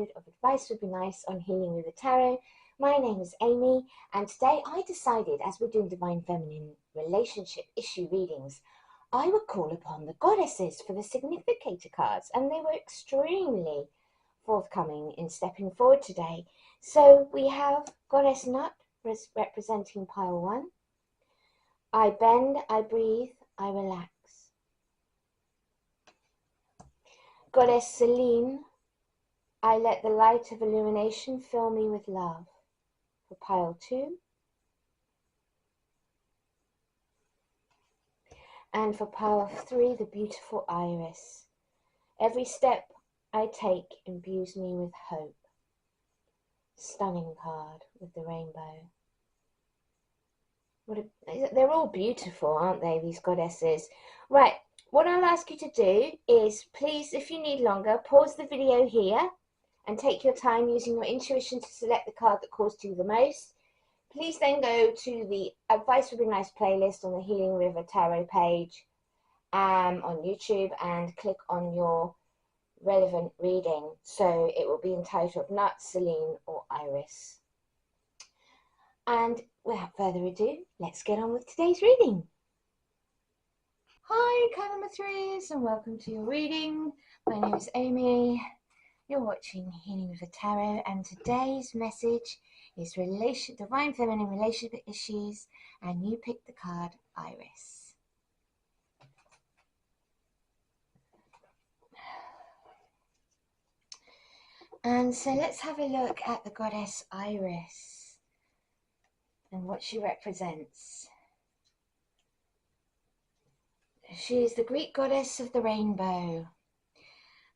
episode of Advice Would Be Nice on Healing with the Tarot. My name is Amy, and today I decided, as we're doing Divine Feminine relationship issue readings, I would call upon the goddesses for the significator cards, and they were extremely forthcoming in stepping forward today. So we have Goddess Nut representing pile 1. I bend, I breathe, I relax. Goddess Selene, I let the light of illumination fill me with love, for pile 2. And for pile 3, the beautiful Iris. Every step I take imbues me with hope. Stunning card with the rainbow. They're all beautiful, aren't they, these goddesses? Right, what I'll ask you to do is, please, if you need longer, pause the video here and take your time using your intuition to select the card that calls to you the most. Please then go to the Advice Would Be Nice playlist on the Healing River Tarot page on YouTube and click on your relevant reading. So it will be entitled Nut, Selene or Iris. And without further ado, let's get on with today's reading. Hi, card number 3s, and welcome to your reading. My name is Amy. You're watching Healing with the Tarot, and today's message is Divine Feminine relationship issues, and you picked the card Iris. And so let's have a look at the goddess Iris and what she represents. She is the Greek goddess of the rainbow.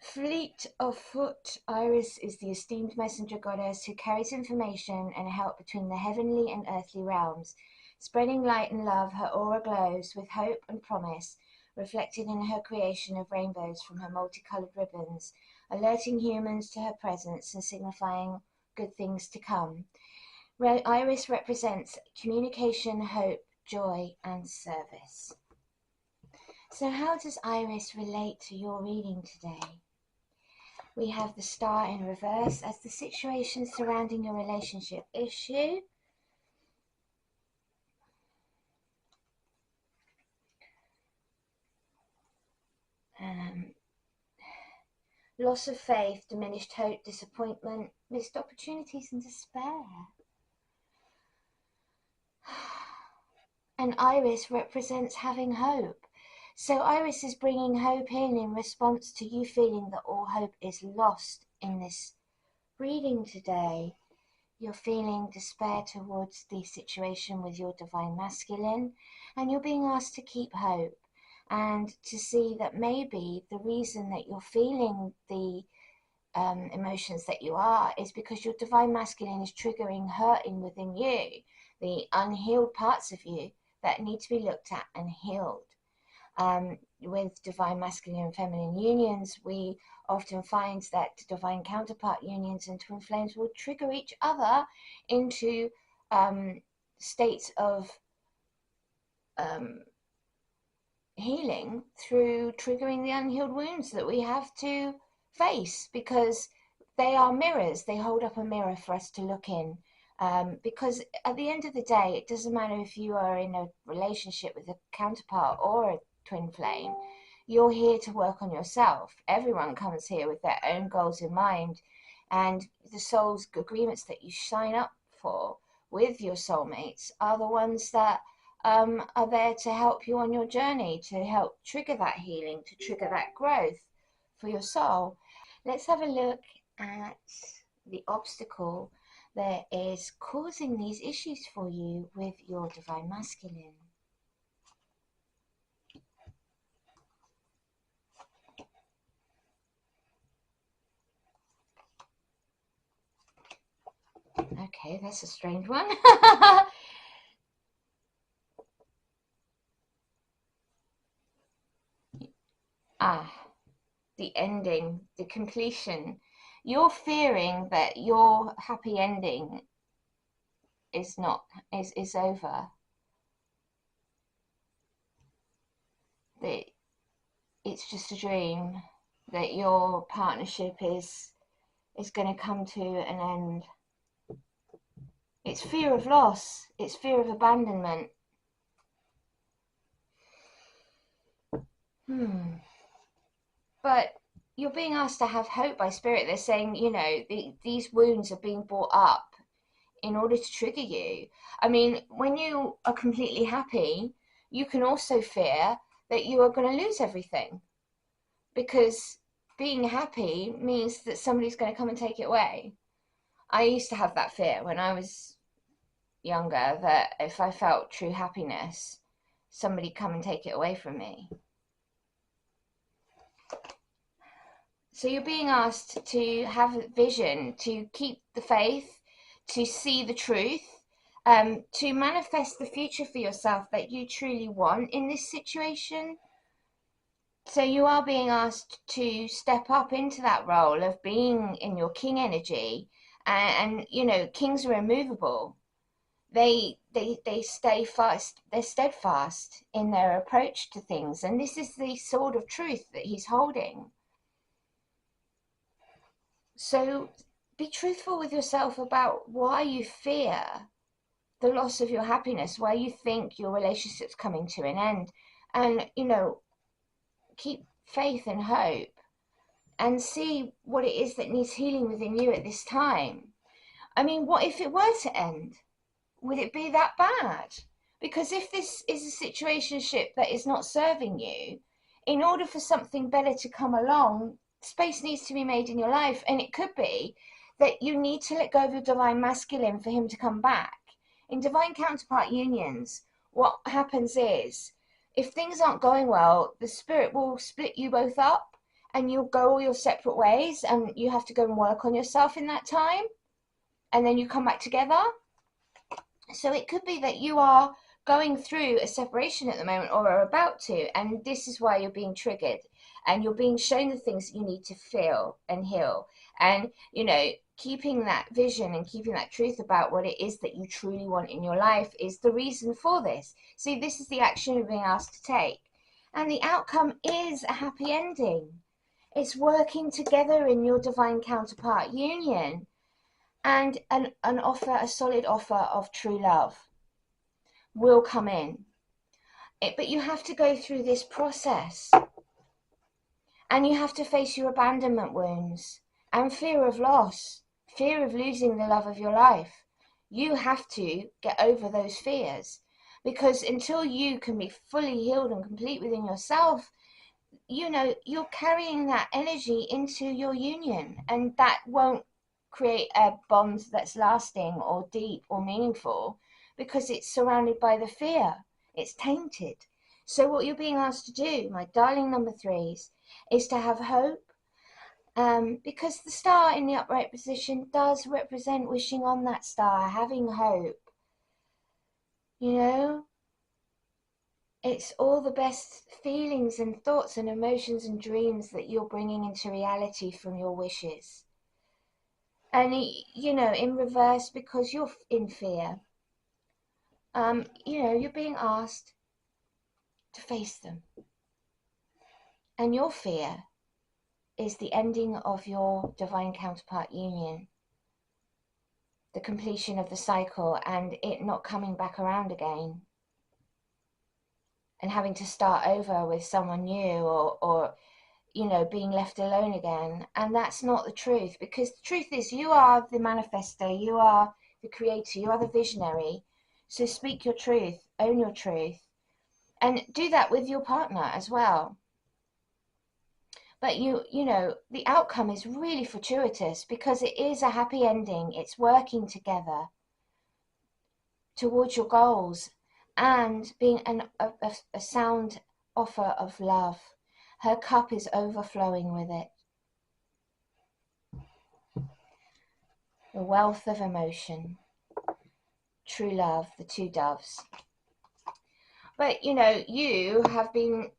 Fleet of foot, Iris is the esteemed messenger goddess who carries information and help between the heavenly and earthly realms. Spreading light and love, her aura glows with hope and promise, reflected in her creation of rainbows from her multicolored ribbons, alerting humans to her presence and signifying good things to come. Iris represents communication, hope, joy, and service. So how does Iris relate to your reading today? We have the star in reverse as the situation surrounding your relationship issue. Loss of faith, diminished hope, disappointment, missed opportunities and despair. And Iris represents having hope. So Iris is bringing hope in response to you feeling that all hope is lost in this reading today. You're feeling despair towards the situation with your divine masculine, and you're being asked to keep hope and to see that maybe the reason that you're feeling the emotions that you are is because your divine masculine is triggering hurting within you, the unhealed parts of you that need to be looked at and healed. With divine masculine and feminine unions, we often find that divine counterpart unions and twin flames will trigger each other into states of healing through triggering the unhealed wounds that we have to face, because they are mirrors. They hold up a mirror for us to look in. Because at the end of the day, it doesn't matter if you are in a relationship with a counterpart or a twin flame. You're here to work on yourself. Everyone comes here with their own goals in mind, and the soul's agreements that you sign up for with your soulmates are the ones that are there to help you on your journey, to help trigger that healing, to trigger that growth for your soul. Let's have a look at the obstacle that is causing these issues for you with your divine masculine. Okay, that's a strange one. The ending, the completion. You're fearing that your happy ending is over. That it's just a dream, that your partnership is is going to come to an end. It's fear of loss. It's fear of abandonment. But you're being asked to have hope by Spirit. They're saying, you know, these wounds are being brought up in order to trigger you. I mean, when you are completely happy, you can also fear that you are going to lose everything, because being happy means that somebody's going to come and take it away. I used to have that fear when I was younger, that if I felt true happiness, somebody come and take it away from me. So you're being asked to have a vision, to keep the faith, to see the truth, to manifest the future for yourself that you truly want in this situation. So you are being asked to step up into that role of being in your king energy, and you know, kings are immovable. They stay fast. They're steadfast in their approach to things, and this is the sword of truth that he's holding. So be truthful with yourself about why you fear the loss of your happiness, why you think your relationship's coming to an end, and you know, keep faith and hope, and see what it is that needs healing within you at this time. I mean, what if it were to end? Would it be that bad? Because if this is a situationship that is not serving you, in order for something better to come along, space needs to be made in your life. And it could be that you need to let go of your divine masculine for him to come back. In divine counterpart unions, what happens is, if things aren't going well, the spirit will split you both up and you'll go all your separate ways, and you have to go and work on yourself in that time, and then you come back together. So it could be that you are going through a separation at the moment, or are about to, and this is why you're being triggered, and you're being shown the things that you need to feel and heal. And you know, keeping that vision and keeping that truth about what it is that you truly want in your life is the reason for this. See, this is the action you're being asked to take, and the outcome is a happy ending. It's working together in your divine counterpart union, and an offer, a solid offer of true love will come in. But you have to go through this process, and you have to face your abandonment wounds and fear of loss, fear of losing the love of your life. You have to get over those fears, because until you can be fully healed and complete within yourself, you know, you're carrying that energy into your union, and that won't create a bond that's lasting or deep or meaningful, because it's surrounded by the fear. It's tainted. So what you're being asked to do, my darling number threes, is to have hope, because the star in the upright position does represent wishing on that star, having hope. You know, it's all the best feelings and thoughts and emotions and dreams that you're bringing into reality from your wishes. And you know, in reverse, because you're in fear, you know, you're being asked to face them. And your fear is the ending of your divine counterpart union, the completion of the cycle, and it not coming back around again, and having to start over with someone new, or you know, being left alone again. And that's not the truth, because the truth is, you are the manifester, you are the creator, you are the visionary. So speak your truth, own your truth, and do that with your partner as well. But you know, the outcome is really fortuitous, because it is a happy ending. It's working together towards your goals, and being a sound offer of love. Her cup is overflowing with it. The wealth of emotion, true love, the two doves. But you know, you have been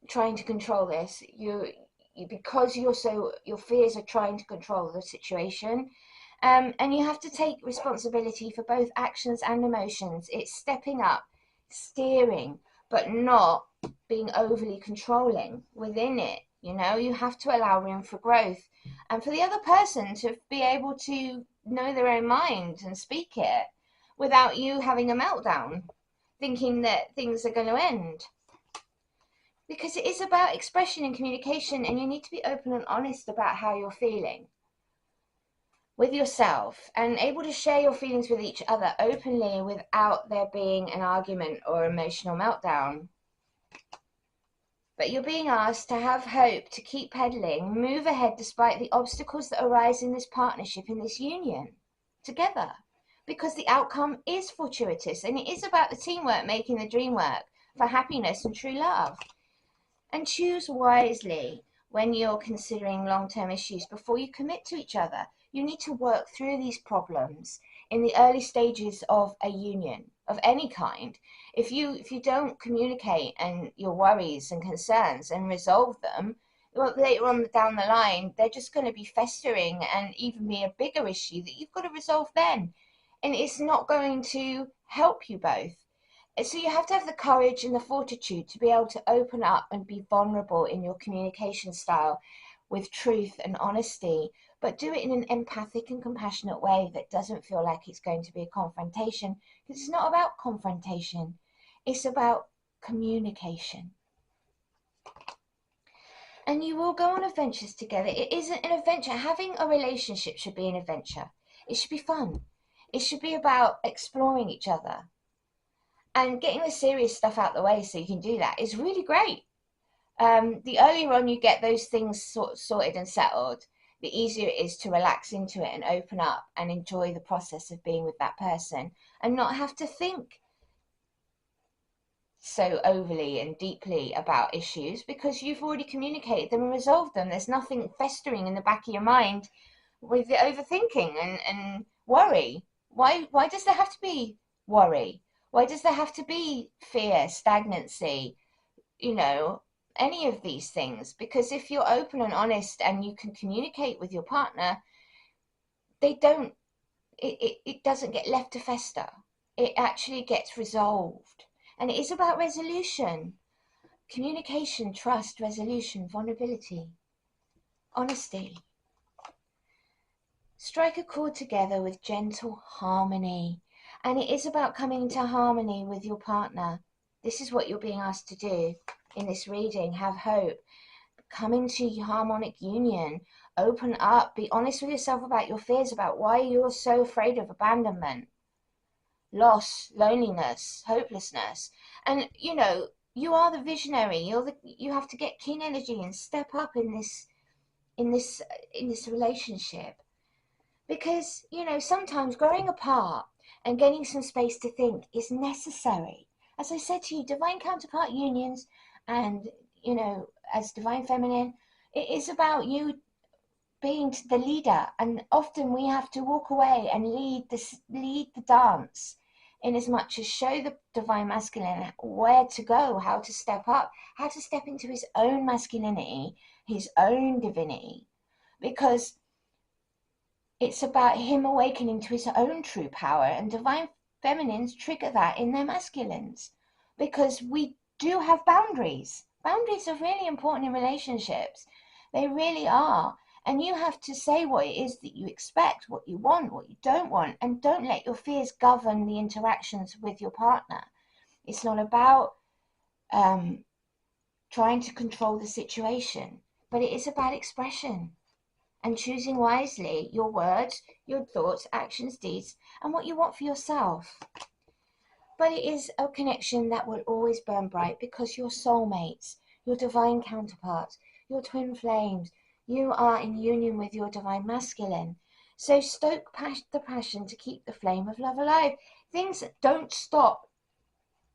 trying to control this. Because your fears are trying to control the situation, and you have to take responsibility for both actions and emotions. It's stepping up, steering, but not being overly controlling within it. You have to allow room for growth and for the other person to be able to know their own mind and speak it without you having a meltdown, thinking that things are going to end. Because it is about expression and communication, and you need to be open and honest about how you're feeling with yourself and able to share your feelings with each other openly without there being an argument or emotional meltdown. But you're being asked to have hope, to keep pedaling, move ahead despite the obstacles that arise in this partnership, in this union, together. Because the outcome is fortuitous, and it is about the teamwork making the dream work for happiness and true love. And choose wisely when you're considering long-term issues before you commit to each other. You need to work through these problems in the early stages of a union of any kind. If you don't communicate and your worries and concerns and resolve them, well, later on down the line, they're just going to be festering and even be a bigger issue that you've got to resolve then. And it's not going to help you both. So you have to have the courage and the fortitude to be able to open up and be vulnerable in your communication style with truth and honesty, but do it in an empathic and compassionate way that doesn't feel like it's going to be a confrontation, because it's not about confrontation. It's about communication. And you will go on adventures together. It isn't an adventure. Having a relationship should be an adventure. It should be fun. It should be about exploring each other. And getting the serious stuff out the way so you can do that is really great. The earlier on you get those things sorted and settled, the easier it is to relax into it and open up and enjoy the process of being with that person and not have to think so overly and deeply about issues, because you've already communicated them and resolved them. There's nothing festering in the back of your mind with the overthinking and worry. Why does there have to be worry? Why does there have to be fear, stagnancy, any of these things? Because if you're open and honest and you can communicate with your partner, it doesn't get left to fester. It actually gets resolved. And it is about resolution, communication, trust, resolution, vulnerability, honesty. Strike a chord together with gentle harmony. And it is about coming into harmony with your partner. This is what you're being asked to do in this reading. Have hope. Come into harmonic union. Open up. Be honest with yourself about your fears, about why you're so afraid of abandonment, loss, loneliness, hopelessness. And, you are the visionary. You have to get king energy and step up in this relationship. Because, sometimes growing apart and getting some space to think is necessary. As I said to you, divine counterpart unions and, as divine feminine, it is about you being the leader. And often we have to walk away and lead the dance, in as much as show the divine masculine where to go, how to step up, how to step into his own masculinity, his own divinity. Because it's about him awakening to his own true power, and divine feminines trigger that in their masculines, because we do have boundaries. Boundaries are really important in relationships. They really are. And you have to say what it is that you expect, what you want, what you don't want, and don't let your fears govern the interactions with your partner. It's not about trying to control the situation, but it is about expression. And choosing wisely your words, your thoughts, actions, deeds, and what you want for yourself. But it is a connection that will always burn bright, because your soulmates, your divine counterparts, your twin flames, you are in union with your divine masculine. So stoke the passion to keep the flame of love alive. Things don't stop.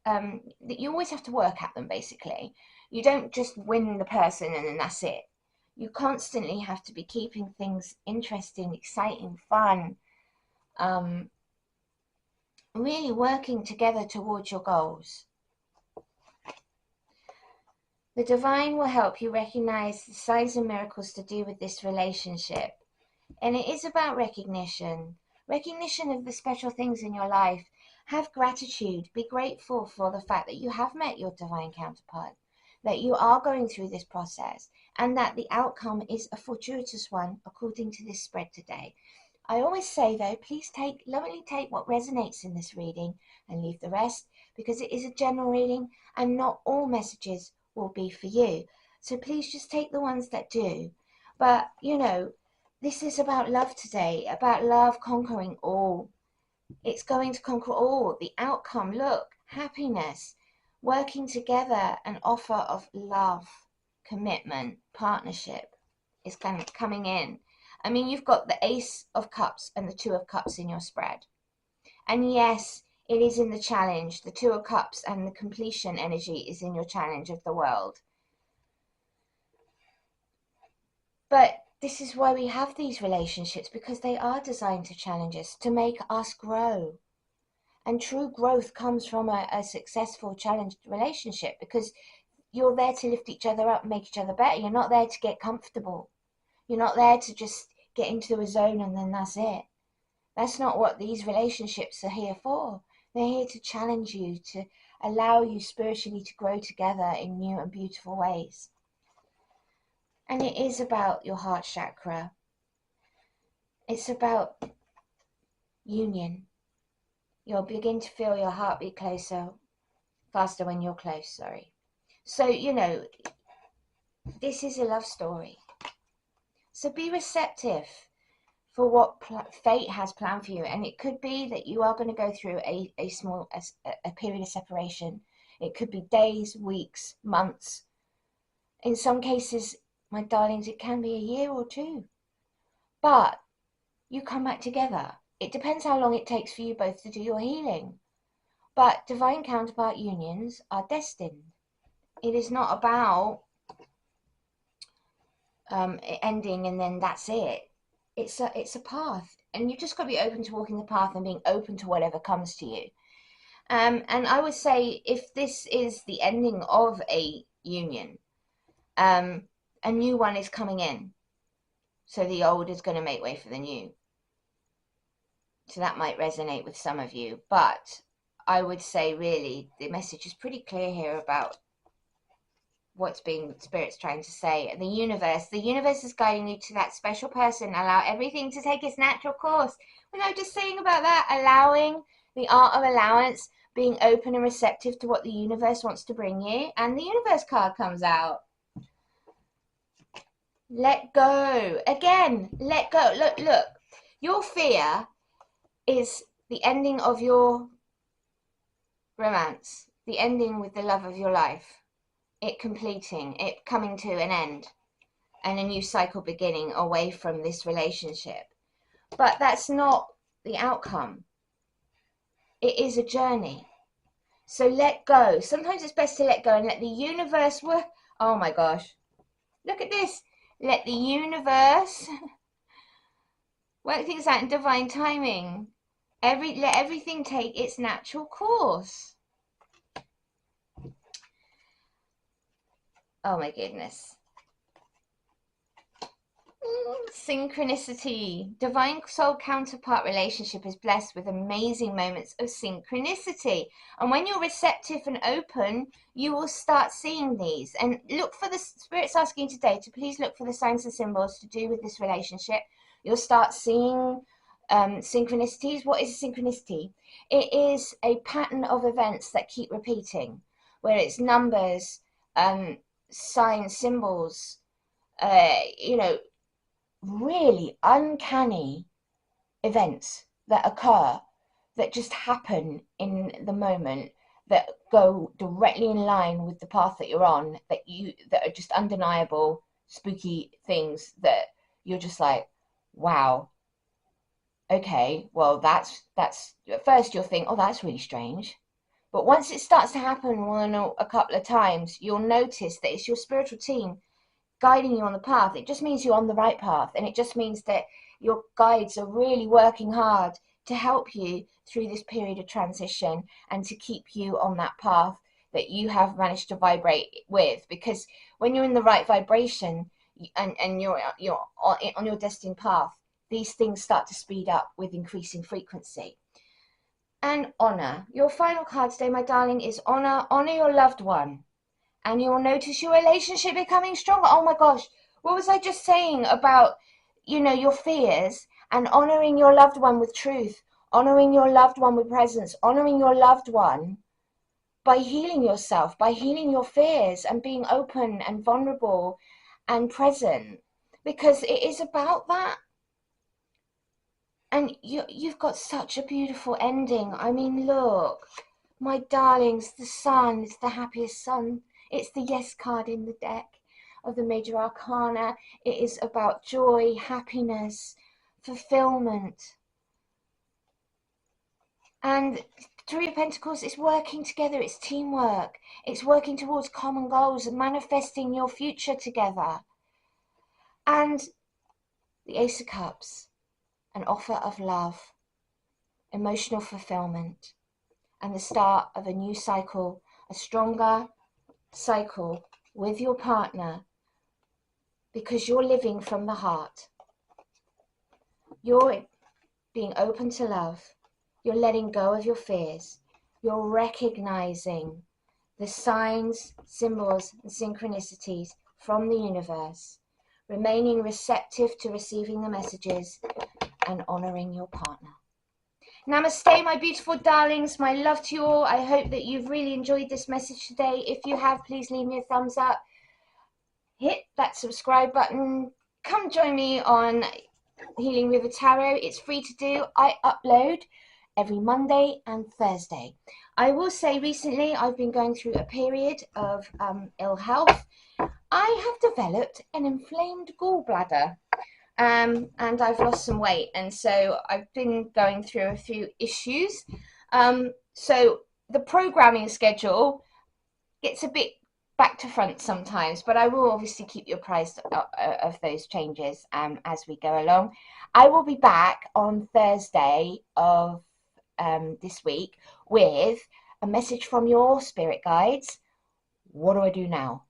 You always have to work at them, basically. You don't just win the person and then that's it. You constantly have to be keeping things interesting, exciting, fun, really working together towards your goals. The divine will help you recognize the signs and miracles to do with this relationship. And it is about recognition of the special things in your life. Have gratitude. Be grateful for the fact that you have met your divine counterpart, that you are going through this process, and that the outcome is a fortuitous one according to this spread today. I always say though, please lovingly take what resonates in this reading and leave the rest, because it is a general reading and not all messages will be for you. So please just take the ones that do. But you know, this is about love today, about love conquering all. It's going to conquer all. The outcome, look, happiness, working together, an offer of love, commitment, partnership is kind of coming in. I mean, you've got the Ace of Cups and the Two of Cups in your spread. And yes, it is in the challenge. The Two of Cups and the completion energy is in your challenge of the world. But this is why we have these relationships, because they are designed to challenge us, to make us grow. And true growth comes from a successful challenged relationship, because you're there to lift each other up and make each other better. You're not there to get comfortable. You're not there to just get into a zone and then that's it. That's not what these relationships are here for. They're here to challenge you, to allow you spiritually to grow together in new and beautiful ways. And it is about your heart chakra. It's about union. You'll begin to feel your heartbeat faster when you're close, sorry. So, you know, this is a love story. So be receptive for what fate has planned for you. And it could be that you are going to go through a period of separation. It could be days, weeks, months. In some cases, my darlings, it can be a year or two. But you come back together. It depends how long it takes for you both to do your healing. But divine counterpart unions are destined. It is not about ending and then that's it. It's a path, and you've just got to be open to walking the path and being open to whatever comes to you. And I would say, if this is the ending of a union, a new one is coming in. So the old is going to make way for the new. So that might resonate with some of you, but I would say really the message is pretty clear here about what's being Spirit's trying to say. The universe is guiding you to that special person. Allow everything to take its natural course. When I'm just saying about that, allowing, the art of allowance, being open and receptive to what the universe wants to bring you. And the universe card comes out. Let go. Again, let go. Look. Your fear is the ending of your romance, the ending with the love of your life. It completing, it coming to an end, and a new cycle beginning away from this relationship. But that's not the outcome. It is a journey. So let go. Sometimes it's best to let go and let the universe work. Oh my gosh. Look at this. Let the universe work things out in divine timing. Let everything take its natural course. Oh my goodness. Synchronicity. Divine soul counterpart relationship is blessed with amazing moments of synchronicity. And when you're receptive and open, you will start seeing these. And look for the Spirit's asking today to please look for the signs and symbols to do with this relationship. You'll start seeing synchronicities. What is a synchronicity? It is a pattern of events that keep repeating, where it's numbers, signs, symbols, really uncanny events that occur, that just happen in the moment, that go directly in line with the path that you're on, that are just undeniable, spooky things that you're just like, wow, okay, well that's at first you'll think, oh, that's really strange. But once it starts to happen a couple of times, you'll notice that it's your spiritual team guiding you on the path. It just means you're on the right path, and it just means that your guides are really working hard to help you through this period of transition and to keep you on that path that you have managed to vibrate with. Because when you're in the right vibration and you're on your destined path, these things start to speed up with increasing frequency. And honor. Your final card today, my darling, is honor. Honor your loved one. And you'll notice your relationship becoming stronger. Oh my gosh, What was I just saying about, your fears and honoring your loved one with truth, honoring your loved one with presence, honoring your loved one by healing yourself, by healing your fears and being open and vulnerable and present, because it is about that. And you've got such a beautiful ending. I mean, look, my darlings, the sun, it's the happiest sun. It's the yes card in the deck of the major arcana. It is about joy, happiness, fulfillment. And Three of Pentacles is working together. It's teamwork. It's working towards common goals and manifesting your future together. And the Ace of Cups, an offer of love, emotional fulfillment, and the start of a new cycle, a stronger cycle with your partner, because you're living from the heart. You're being open to love. You're letting go of your fears. You're recognizing the signs, symbols, and synchronicities from the universe, remaining receptive to receiving the messages, and honoring your partner. Namaste, my beautiful darlings. My love to you all. I hope that you've really enjoyed this message today. If you have, please leave me a thumbs up. Hit that subscribe button. Come join me on Healing River Tarot. It's free to do. I upload every Monday and Thursday. I will say recently I've been going through a period of ill health. I have developed an inflamed gallbladder. And I've lost some weight, and so I've been going through a few issues. So the programming schedule gets a bit back to front sometimes, but I will obviously keep you apprised of those changes as we go along. I will be back on Thursday of this week with a message from your spirit guides. What do I do now?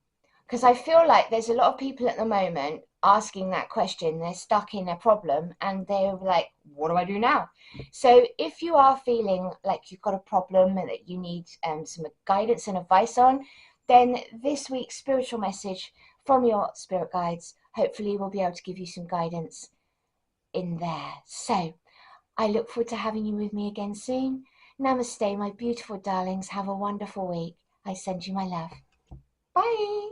Because I feel like there's a lot of people at the moment asking that question. They're stuck in a problem and they're like, what do I do now? So if you are feeling like you've got a problem and that you need some guidance and advice on, then this week's spiritual message from your spirit guides hopefully will be able to give you some guidance in there. So I look forward to having you with me again soon. Namaste, my beautiful darlings. Have a wonderful week. I send you my love. Bye.